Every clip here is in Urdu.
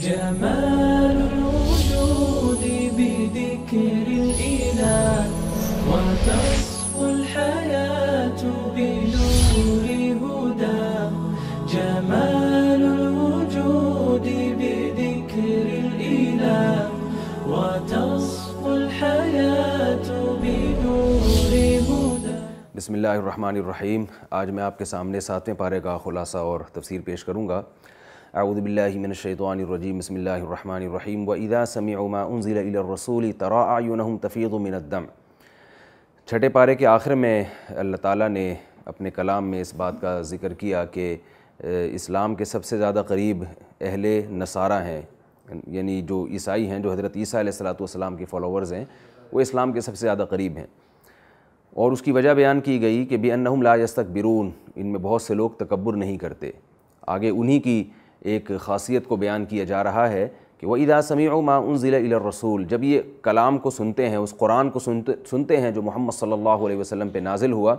جمال الوجود بذكر الإله وتصفو الحياة بنور هدى. جمال الوجود بذكر الإله وتصفو الحياة بنور هدى. بسم اللہ الرحمن الرحیم. آج میں آپ کے سامنے 7ویں پارے کا خلاصہ اور تفسیر پیش کروں گا. اعوذ باللہ من الشیطان الرجیم. بسم اللہ الرحمن الرحیم. وَإِذَا سَمِعُوا مَا أُنزِلَ إِلَى الرَّسُولِ تَرَىٰ أَعْيُنَهُمْ تَفِيضُ مِنَ الدَّمْعِ. چھٹے پارے کے آخر میں اللہ تعالیٰ نے اپنے کلام میں اس بات کا ذکر کیا کہ اسلام کے سب سے زیادہ قریب اہل نصارہ ہیں، یعنی جو عیسائی ہیں، جو حضرت عیسیٰ علیہ السلام کے فالوورز ہیں، وہ اسلام کے سب سے زیادہ قریب ہیں. اور اس کی وجہ بیان کی گئی کہ بِأَنَّهُمْ لَا يَسْتَكْبِرُونَ، ان میں بہت سے لوگ تکبر نہیں کرتے. آگے انہی کی ایک خاصیت کو بیان کیا جا رہا ہے کہ وَإِذَا سَمِعُوا مَا أُنزِلَ إِلَى الرَّسُولِ، جب یہ کلام کو سنتے ہیں، اس قرآن کو سنتے ہیں جو محمد صلی اللہ علیہ وسلم پہ نازل ہوا،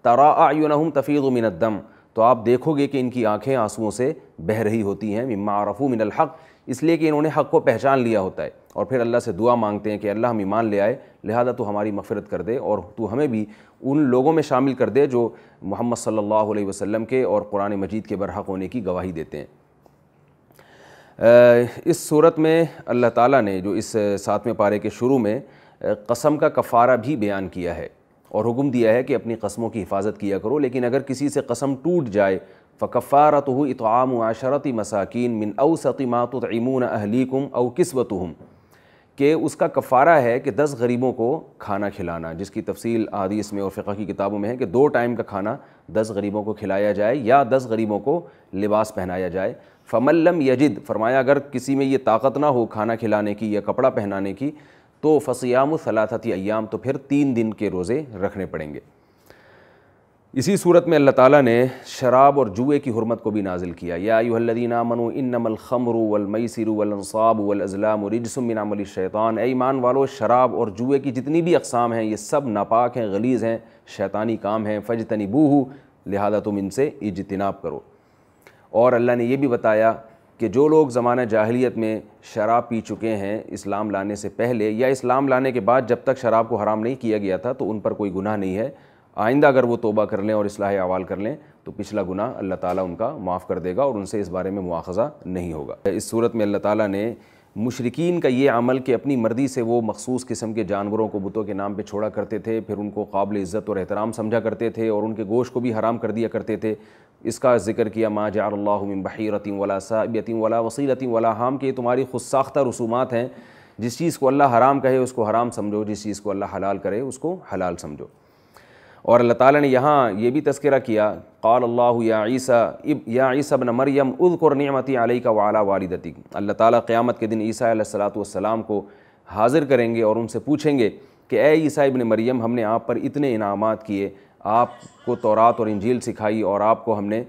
تَرَىٰ أَعْيُنَهُمْ تَفِيضُ مِنَ الدَّمْعِ، تو آپ دیکھو گے کہ ان کی آنکھیں آنسوؤں سے بہہ رہی ہوتی ہیں. مِمَّا عَرَفُوا مِنَ الْحَقِّ، اس لیے کہ انہوں نے حق کو پہچان لیا ہوتا ہے. اور پھر اللہ سے دعا مانگتے ہیں کہ اللہ ہم ایمان لے آئے، لہذا تو ہماری مغفرت کر دے اور تو ہمیں بھی ان لوگوں میں شامل کر دے جو محمد صلی اللہ علیہ وسلم کے اور قرآن مجید کے برحق ہونے کی گواہی دیتے ہیں. اس صورت میں اللہ تعالیٰ نے جو اس 7ویں پارے کے شروع میں قسم کا کفارہ بھی بیان کیا ہے اور حکم دیا ہے کہ اپنی قسموں کی حفاظت کیا کرو، لیکن اگر کسی سے قسم ٹوٹ جائے فَكَفَّارَتُهُ إِطْعَامُ عَشَرَةِ مَسَاكِينَ مِنْ أَوْسَطِ مَا تُطْعِمُونَ أَهْلِيكُمْ أَوْ كِسْوَتُهُمْ، کہ اس کا کفارہ ہے کہ 10 غریبوں کو کھانا کھلانا، جس کی تفصیل احادیث میں اور فقہ کی کتابوں میں ہے کہ 2 ٹائم کا کھانا 10 غریبوں کو کھلایا جائے یا 10 غریبوں کو لباس پہنایا جائے. فَمَن لَّمْ يَجِدْ، فرمایا اگر کسی میں یہ طاقت نہ ہو کھانا کھلانے کی یا کپڑا پہنانے کی تو فَصِيَامُ 3 أَيَّامٍ، تو پھر 3 دن کے روزے رکھنے پڑیں گے. اسی صورت میں اللہ تعالیٰ نے شراب اور جوئے کی حرمت کو بھی نازل کیا. یا ایھا الذین آمنوا انما الخمر والمیسر والانصاب والازلام رجس من عمل الشیطان، اے ایمان والو شراب اور جوئے کی جتنی بھی اقسام ہیں یہ سب ناپاک ہیں، غلیظ ہیں، شیطانی کام ہیں. فاجتنبوہ، لہذا تم ان سے اجتناب کرو. اور اللہ نے یہ بھی بتایا کہ جو لوگ زمانہ جاہلیت میں شراب پی چکے ہیں اسلام لانے سے پہلے یا اسلام لانے کے بعد، جب تک شراب کو حرام نہیں کیا گیا تھا تو ان پر کوئی گناہ نہیں ہے. آئندہ اگر وہ توبہ کر لیں اور اصلاح اعمال کر لیں تو پچھلا گناہ اللہ تعالیٰ ان کا معاف کر دے گا اور ان سے اس بارے میں مواخذہ نہیں ہوگا. اس صورت میں اللہ تعالیٰ نے مشرکین کا یہ عمل کہ اپنی مرضی سے وہ مخصوص قسم کے جانوروں کو بتوں کے نام پہ چھوڑا کرتے تھے، پھر ان کو قابل عزت اور احترام سمجھا کرتے تھے اور ان کے گوشت کو بھی حرام کر دیا کرتے تھے، اس کا ذکر کیا. ما جعل اللہ من بحیرۃ ولا سائبۃ ولا وصیلۃ ولا حام، کہ یہ تمہاری خود ساختہ رسومات ہیں. جس چیز کو اللہ حرام کہے اس کو حرام سمجھو، جس چیز کو اللہ حلال کرے اس کو حلال سمجھو. اور اللہ تعالیٰ نے یہاں یہ بھی تذکرہ کیا، قال اللہ یا عیسیٰ ابن مریم اذکر نعمتی علیک وعلی والدتک. اللہ تعالیٰ قیامت کے دن عیسیٰ علیہ السلام کو حاضر کریں گے اور ان سے پوچھیں گے کہ اے عیسیٰ ابن مریم، ہم نے آپ پر اتنے انعامات کیے، آپ کو تورات اور انجیل سکھائی اور آپ کو ہم نے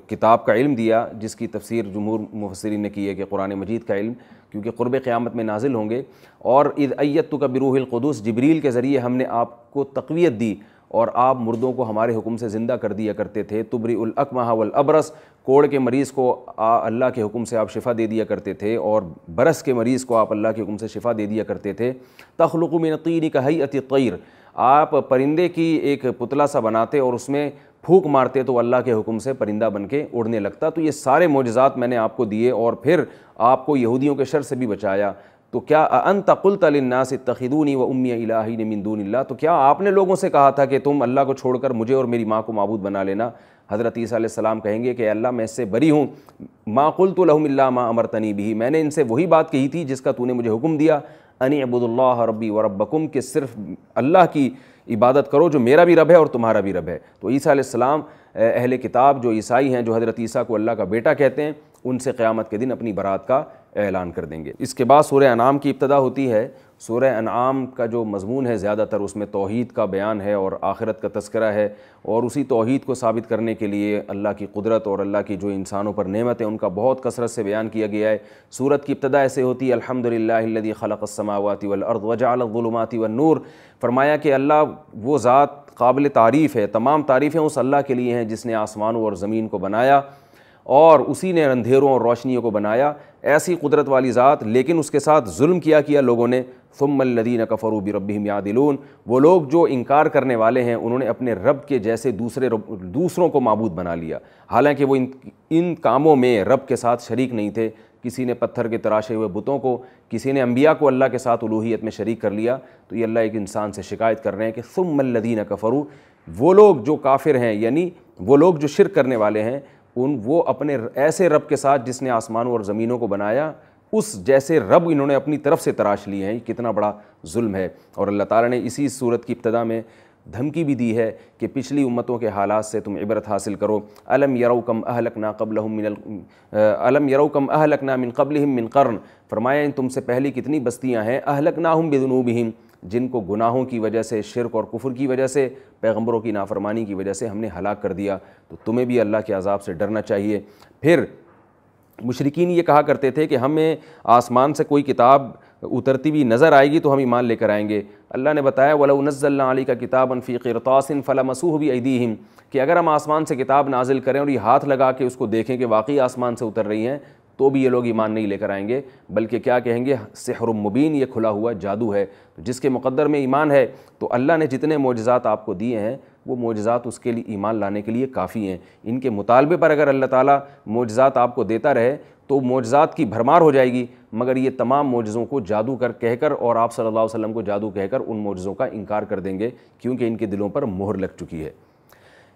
کتاب کا علم دیا، جس کی تفسیر جمہور مفسرین نے کی ہے کہ قرآن مجید کا علم، کیونکہ قرب قیامت میں نازل ہوں گے. اور اذ ایدتک بروح القدس، جبریل کے ذریعے ہم نے آپ کو تقویت دی اور آپ مردوں کو ہمارے حکم سے زندہ کر دیا کرتے تھے. تبرئ الاکمہ والابرص، کوڑ کے مریض کو اللہ کے حکم سے آپ شفا دے دیا کرتے تھے اور برس کے مریض کو آپ اللہ کے حکم سے شفا دے دیا کرتے تھے. تخلق من الطین کہیئۃ الطیر، آپ پرندے کی ایک پتلا سا بناتے اور اس میں پھونک مارتے تو اللہ کے حکم سے پرندہ بن کے اڑنے لگتا. تو یہ سارے معجزات میں نے آپ کو دیے اور پھر آپ کو یہودیوں کے شر سے بھی بچایا. تو کیا انت قلت للناس اتخذونی و امی الہین من دون اللہ، تو کیا آپ نے لوگوں سے کہا تھا کہ تم اللہ کو چھوڑ کر مجھے اور میری ماں کو معبود بنا لینا؟ حضرت عیسیٰ علیہ السلام کہیں گے کہ اللہ میں اس سے بری ہوں. ما قلت لہم الا ما امرتنی بہ، میں نے ان سے وہی بات کہی تھی جس کا تو نے مجھے حکم دیا. ان اعبدوا اللہ ربی و ربکم، کہ صرف اللہ کی عبادت کرو جو میرا بھی رب ہے اور تمہارا بھی رب ہے. تو عیسیٰ علیہ السلام اہل کتاب جو عیسائی ہیں، جو حضرت عیسیٰ کو اللہ کا بیٹا کہتے ہیں، ان سے قیامت کے دن اپنی برات کا اعلان کر دیں گے. اس کے بعد سورہ انعام کی ابتدا ہوتی ہے. سورہ انعام کا جو مضمون ہے زیادہ تر اس میں توحید کا بیان ہے اور آخرت کا تذکرہ ہے، اور اسی توحید کو ثابت کرنے کے لیے اللہ کی قدرت اور اللہ کی جو انسانوں پر نعمت ہے ان کا بہت کثرت سے بیان کیا گیا ہے. سورت کی ابتدا ایسے ہوتی ہے، الحمدللہ الذی خلق السماوات والارض وجعل الظلمات والنور. فرمایا کہ اللہ وہ ذات قابل تعریف ہے، تمام تعریفیں اس اللہ کے لیے ہیں جس نے آسمانوں اور زمین کو بنایا اور اسی نے اندھیروں اور روشنیوں کو بنایا، ایسی قدرت والی ذات، لیکن اس کے ساتھ ظلم کیا لوگوں نے۔ ثم الذین کفروا بربہم یعدلون، وہ لوگ جو انکار کرنے والے ہیں انہوں نے اپنے رب کے جیسے دوسروں کو معبود بنا لیا، حالانکہ وہ ان کاموں میں رب کے ساتھ شریک نہیں تھے۔ کسی نے پتھر کے تراشے ہوئے بتوں کو، کسی نے انبیاء کو اللہ کے ساتھ الوہیت میں شریک کر لیا۔ تو یہ اللہ ایک انسان سے شکایت کر رہے ہیں کہ ثم الذین کفروا، وہ لوگ جو کافر ہیں، یعنی وہ لوگ جو شرک کرنے والے ہیں، وہ اپنے ایسے رب کے ساتھ جس نے آسمانوں اور زمینوں کو بنایا، اس جیسے رب انہوں نے اپنی طرف سے تراش لیے ہیں۔ یہ کتنا بڑا ظلم ہے۔ اور اللہ تعالیٰ نے اسی صورت کی ابتدا میں دھمکی بھی دی ہے کہ پچھلی امتوں کے حالات سے تم عبرت حاصل کرو۔ الم یروا کم اہلکنا من قبلہم من قرن، فرمایا ان تم سے پہلی کتنی بستیاں ہیں، اہلکناہم بذنوبہم، جن کو گناہوں کی وجہ سے، شرک اور کفر کی وجہ سے، پیغمبروں کی نافرمانی کی وجہ سے ہم نے ہلاک کر دیا۔ تو تمہیں بھی اللہ کے عذاب سے ڈرنا چاہیے۔ پھر مشرکین یہ کہا کرتے تھے کہ ہمیں آسمان سے کوئی کتاب اترتی ہوئی نظر آئے گی تو ہم ایمان لے کر آئیں گے۔ اللہ نے بتایا وَلَوْ نَزَّلْنَا عَلَيْكَ كِتَابًا فِي قِرْطَاسٍ فَلَمَسُوهُ بِأَيْدِيهِمْ، کہ اگر ہم آسمان سے کتاب نازل کریں اور یہ ہاتھ لگا کے اس کو دیکھیں کہ واقعی آسمان سے اتر رہی ہیں، تو بھی یہ لوگ ایمان نہیں لے کر آئیں گے، بلکہ کیا کہیں گے، سحر مبین، یہ کھلا ہوا جادو ہے۔ جس کے مقدر میں ایمان ہے تو اللہ نے جتنے معجزات آپ کو دیے ہیں وہ معجزات اس کے لیے ایمان لانے کے لیے کافی ہیں۔ ان کے مطالبے پر اگر اللہ تعالیٰ معجزات آپ کو دیتا رہے تو معجزات کی بھرمار ہو جائے گی، مگر یہ تمام معجزوں کو جادو کہہ کر اور آپ صلی اللہ علیہ وسلم کو جادو کہہ کر ان معجزوں کا انکار کر دیں گے، کیونکہ ان کے دلوں پر مہر لگ چکی ہے۔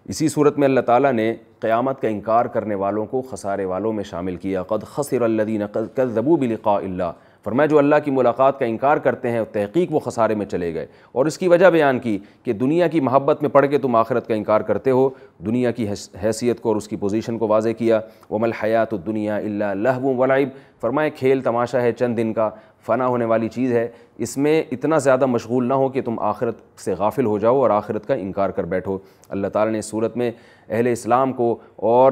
اسی صورت میں اللہ تعالیٰ نے قیامت کا انکار کرنے والوں کو خسارے والوں میں شامل کیا۔ قد خسر الذین کذبوا بلقاء اللہ، فرمایا جو اللہ کی ملاقات کا انکار کرتے ہیں تحقیق وہ خسارے میں چلے گئے۔ اور اس کی وجہ بیان کی کہ دنیا کی محبت میں پڑھ کے تم آخرت کا انکار کرتے ہو، دنیا کی حیثیت کو اور اس کی پوزیشن کو واضح کیا۔ وَمَا الْحَيَاةُ الدُّنْيَا إِلَّا لَهْوٌ وَلَعِبٌ، فرمایا کھیل تماشا ہے، چند دن کا، فنا ہونے والی چیز ہے، اس میں اتنا زیادہ مشغول نہ ہو کہ تم آخرت سے غافل ہو جاؤ اور آخرت کا انکار کر بیٹھو۔ اللہ تعالیٰ نے اس صورت میں اہل اسلام کو اور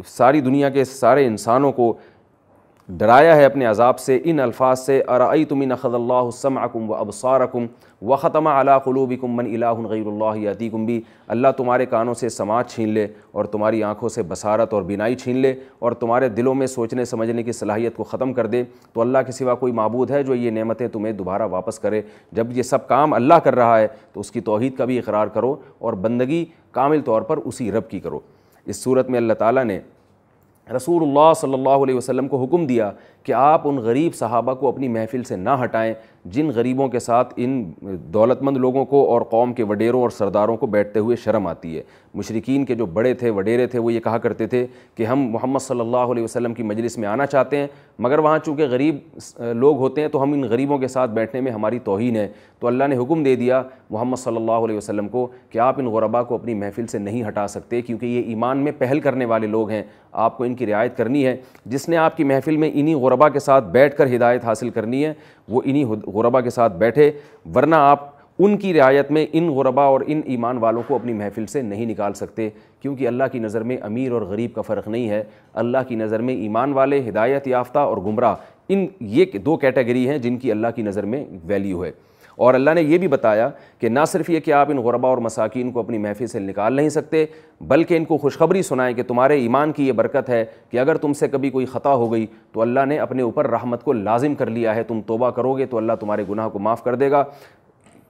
ساری دنیا کے سارے انسانوں کو ڈرایا ہے اپنے عذاب سے ان الفاظ سے، ارأیتم ان اخذ اللہ سمعکم وابصارکم وختم علی قلوبکم من الہ غیر اللہ یاتیکم بہ، اللہ تمہارے کانوں سے سماعت چھین لے اور تمہاری آنکھوں سے بصارت اور بینائی چھین لے اور تمہارے دلوں میں سوچنے سمجھنے کی صلاحیت کو ختم کر دے، تو اللہ کے سوا کوئی معبود ہے جو یہ نعمتیں تمہیں دوبارہ واپس کرے؟ جب یہ سب کام اللہ کر رہا ہے تو اس کی توحید کا بھی اقرار کرو اور بندگی کامل طور پر اسی رب کی کرو۔ اس صورت میں اللہ تعالیٰ نے رسول اللہ صلی اللہ علیہ وسلم کو حکم دیا کہ آپ ان غریب صحابہ کو اپنی محفل سے نہ ہٹائیں جن غریبوں کے ساتھ ان دولت مند لوگوں کو اور قوم کے وڈیروں اور سرداروں کو بیٹھتے ہوئے شرم آتی ہے۔ مشرکین کے جو بڑے تھے، وڈیرے تھے، وہ یہ کہا کرتے تھے کہ ہم محمد صلی اللہ علیہ وسلم کی مجلس میں آنا چاہتے ہیں، مگر وہاں چونکہ غریب لوگ ہوتے ہیں تو ہم ان غریبوں کے ساتھ بیٹھنے میں ہماری توہین ہے۔ تو اللہ نے حکم دے دیا محمد صلی اللہ علیہ وسلم کو کہ آپ ان غرباء کو اپنی محفل سے نہیں ہٹا سکتے، کیونکہ یہ ایمان میں پہل کرنے والے لوگ ہیں، آپ کو ان کی رعایت کرنی ہے۔ جس نے آپ کی محفل میں انہی غرباء کے ساتھ بیٹھ کر ہدایت حاصل کرنی ہے وہ انہی غرباء کے ساتھ بیٹھے، ورنہ آپ ان کی رعایت میں ان غرباء اور ان ایمان والوں کو اپنی محفل سے نہیں نکال سکتے، کیونکہ اللہ کی نظر میں امیر اور غریب کا فرق نہیں ہے۔ اللہ کی نظر میں ایمان والے، ہدایت یافتہ اور گمراہ، یہ دو کیٹیگری ہیں جن کی اللہ کی نظر میں ویلیو ہے۔ اور اللہ نے یہ بھی بتایا کہ نہ صرف یہ کہ آپ ان غرباء اور مساکین کو اپنی محفل سے نکال نہیں سکتے، بلکہ ان کو خوشخبری سنائیں کہ تمہارے ایمان کی یہ برکت ہے کہ اگر تم سے کبھی کوئی خطا ہو گئی تو اللہ نے اپنے اوپر رحمت کو لازم کر لیا ہے، تم توبہ کرو گے تو اللہ تمہارے گناہ کو معاف کر دے گا۔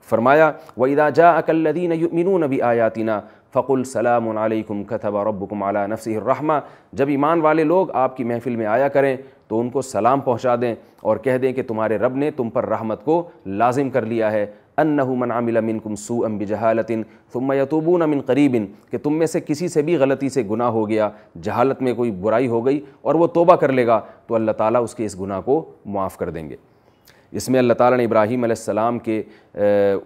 فرمایا وَإِذَا جَاءَكَ الَّذِينَ يُؤْمِنُونَ بِآيَاتِنَا فَقُلْ سَلَامٌ عَلَيْكُمْ كَتَبَ رَبُّكُمْ عَلَى نَفْسِهِ الرَّحْمَةَ، جب ایمان والے لوگ آپ کی محفل میں آیا کریں تو ان کو سلام پہنچا دیں اور کہہ دیں کہ تمہارے رب نے تم پر رحمت کو لازم کر لیا ہے۔ انہ من عمل منکم سوءا بجہالۃ ثم یتوبون من قریب، کہ تم میں سے کسی سے بھی غلطی سے گناہ ہو گیا، جہالت میں کوئی برائی ہو گئی اور وہ توبہ کر لے گا تو اللہ تعالیٰ اس کے اس گناہ کو معاف کر دیں گے۔ اس میں اللہ تعالیٰ نے ابراہیم علیہ السلام کے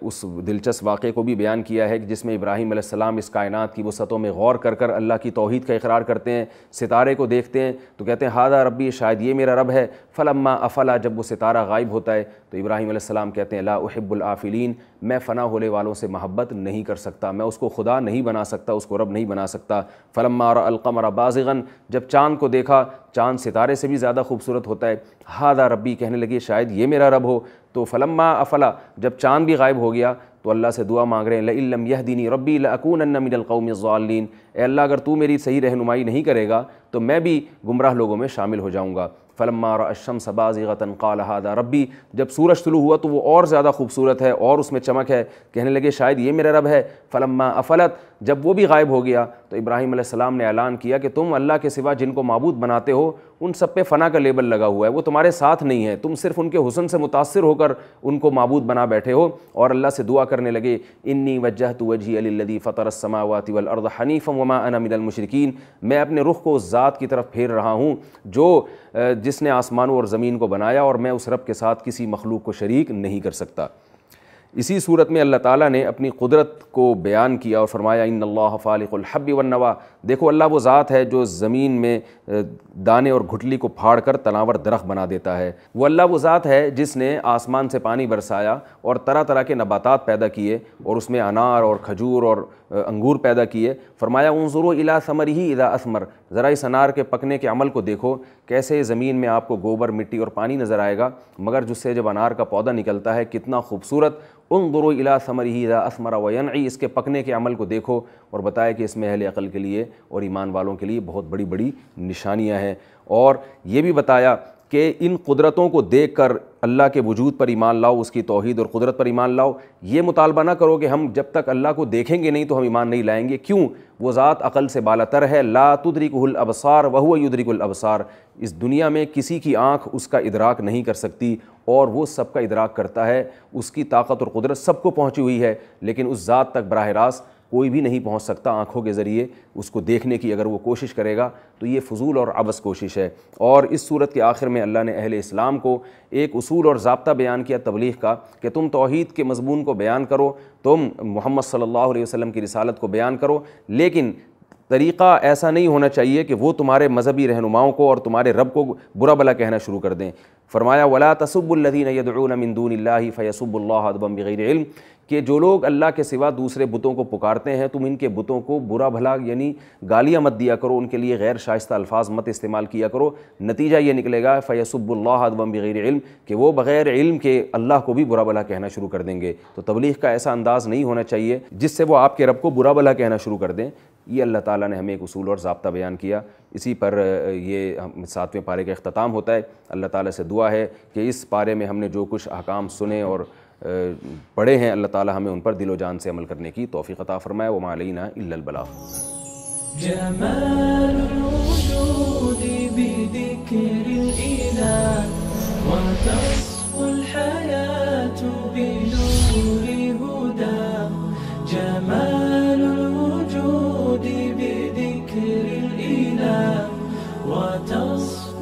اس دلچسپ واقعے کو بھی بیان کیا ہے کہ جس میں ابراہیم علیہ السلام اس کائنات کی وسعتوں میں غور کر کر اللہ کی توحید کا اقرار کرتے ہیں، ستارے کو دیکھتے ہیں تو کہتے ہیں ھذا ربی، شاید یہ میرا رب ہے۔ فلما افلا، جب وہ ستارہ غائب ہوتا ہے تو ابراہیم علیہ السلام کہتے ہیں لا احب الآفلین، میں فنا ہونے والوں سے محبت نہیں کر سکتا، میں اس کو خدا نہیں بنا سکتا، اس کو رب نہیں بنا سکتا۔ فلما رأى القمر بازغا، جب چاند کو دیکھا، چاند ستارے سے بھی زیادہ خوبصورت ہوتا ہے، ھذا ربی، کہنے لگے شاید یہ میرا رب ہو. تو فلما افلا جب چاند بھی غائب ہو گیا تو اللہ سے دعا مانگ رہے ہیں لئن لم یہدنی ربی لأکونن من القوم الضالین، اے اللہ اگر تو میری صحیح رہنمائی نہیں کرے گا تو میں بھی گمراہ لوگوں میں شامل ہو جاؤں گا. فلما رأى الشمس بازغة قال هذا ربی، جب سورج طلوع ہوا تو وہ اور زیادہ خوبصورت ہے اور اس میں چمک ہے، کہنے لگے شاید یہ میرا رب ہے. فلما افلت جب وہ بھی غائب ہو گیا تو ابراہیم علیہ السلام نے اعلان کیا کہ تم اللہ کے سوا جن کو معبود بناتے ہو ان سب پہ فنا کا لیبل لگا ہوا ہے، وہ تمہارے ساتھ نہیں ہے، تم صرف ان کے حسن سے متاثر ہو کر ان کو معبود بنا بیٹھے ہو. اور اللہ سے دعا کرنے لگے انی وجہت وجہی للذی فطر السماوات والارض حنیفا وما انا من المشرکین، میں اپنے رخ کو اس ذات کی طرف پھیر رہا ہوں جو جس نے آسمانوں اور زمین کو بنایا، اور میں اس رب کے ساتھ کسی مخلوق کو شریک نہیں کر سکتا. اسی صورت میں اللہ تعالیٰ نے اپنی قدرت کو بیان کیا اور فرمایا ان اللہ فالق الحب والنوا، دیکھو اللہ وہ ذات ہے جو زمین میں دانے اور گھٹلی کو پھاڑ کر تناور درخت بنا دیتا ہے. وہ اللہ وہ ذات ہے جس نے آسمان سے پانی برسایا اور طرح طرح کے نباتات پیدا کیے اور اس میں انار اور کھجور اور انگور پیدا کیے. فرمایا انظروا الی ثمرہ اذا اثمر، ذرا اس انار کے پکنے کے عمل کو دیکھو، کیسے زمین میں آپ کو گوبر مٹی اور پانی نظر آئے گا مگر جس سے جب انار کا پودا نکلتا ہے کتنا خوبصورت. انظروا الی ثمرہ اذا اثمر وینعی، اس کے پکنے کے عمل کو دیکھو اور بتایا کہ اس میں اہل عقل کے لیے اور ایمان والوں کے لیے بہت بڑی بڑی نشانیاں ہیں. اور یہ بھی بتایا کہ ان قدرتوں کو دیکھ کر اللہ کے وجود پر ایمان لاؤ، اس کی توحید اور قدرت پر ایمان لاؤ. یہ مطالبہ نہ کرو کہ ہم جب تک اللہ کو دیکھیں گے نہیں تو ہم ایمان نہیں لائیں گے. کیوں؟ وہ ذات عقل سے بالاتر ہے. لا تدرکہ الابصار وہو یدرک الابصار، اس دنیا میں کسی کی آنکھ اس کا ادراک نہیں کر سکتی اور وہ سب کا ادراک کرتا ہے. اس کی طاقت اور قدرت سب کو پہنچی ہوئی ہے لیکن اس ذات تک براہ راست کوئی بھی نہیں پہنچ سکتا آنکھوں کے ذریعے اس کو دیکھنے کی. اگر وہ کوشش کرے گا تو یہ فضول اور عبث کوشش ہے. اور اس صورت کے آخر میں اللہ نے اہل اسلام کو ایک اصول اور ضابطہ بیان کیا تبلیغ کا کہ تم توحید کے مضمون کو بیان کرو، تم محمد صلی اللہ علیہ وسلم کی رسالت کو بیان کرو، لیکن طریقہ ایسا نہیں ہونا چاہیے کہ وہ تمہارے مذہبی رہنماؤں کو اور تمہارے رب کو برا بھلا کہنا شروع کر دیں. فرمایا وَلَا تَسُبُّوا الَّذِينَ يَدْعُونَ مِن دُونِ اللَّهِ فَيَسُبُّوا اللَّهَ عَدْوًا بِغَيْرِ عِلْمٍ، کہ جو لوگ اللہ کے سوا دوسرے بتوں کو پکارتے ہیں تم ان کے بتوں کو برا بھلا یعنی گالیاں مت دیا کرو، ان کے لیے غیر شائستہ الفاظ مت استعمال کیا کرو. نتیجہ یہ نکلے گا فَيَسُبُّوا اللَّهَ عَدْوًا بِغَيْرِ عِلْمٍ کہ وہ بغیر علم کے اللہ کو بھی برا بھلا کہنا شروع کر دیں گے. تو تبلیغ کا ایسا انداز نہیں ہونا چاہیے جس سے وہ آپ کے رب کو برا بھلا کہنا شروع کر دیں. یہ اللہ تعالیٰ نے ہمیں ایک اصول اور ضابطہ بیان کیا. اسی پر یہ 7ویں پارے کا اختتام ہوتا ہے. اللہ تعالیٰ سے دعا ہے کہ اس پارے میں ہم نے جو کچھ احکام سنے اور پڑھے ہیں اللہ تعالیٰ ہمیں ان پر دل و جان سے عمل کرنے کی توفیق عطا فرمائے. وما علینا الا البلاغ. جمال الوجود بذكر الإله وتصفو الحياة بنور هداه. جمال الوجود بذكر الإله وتصفو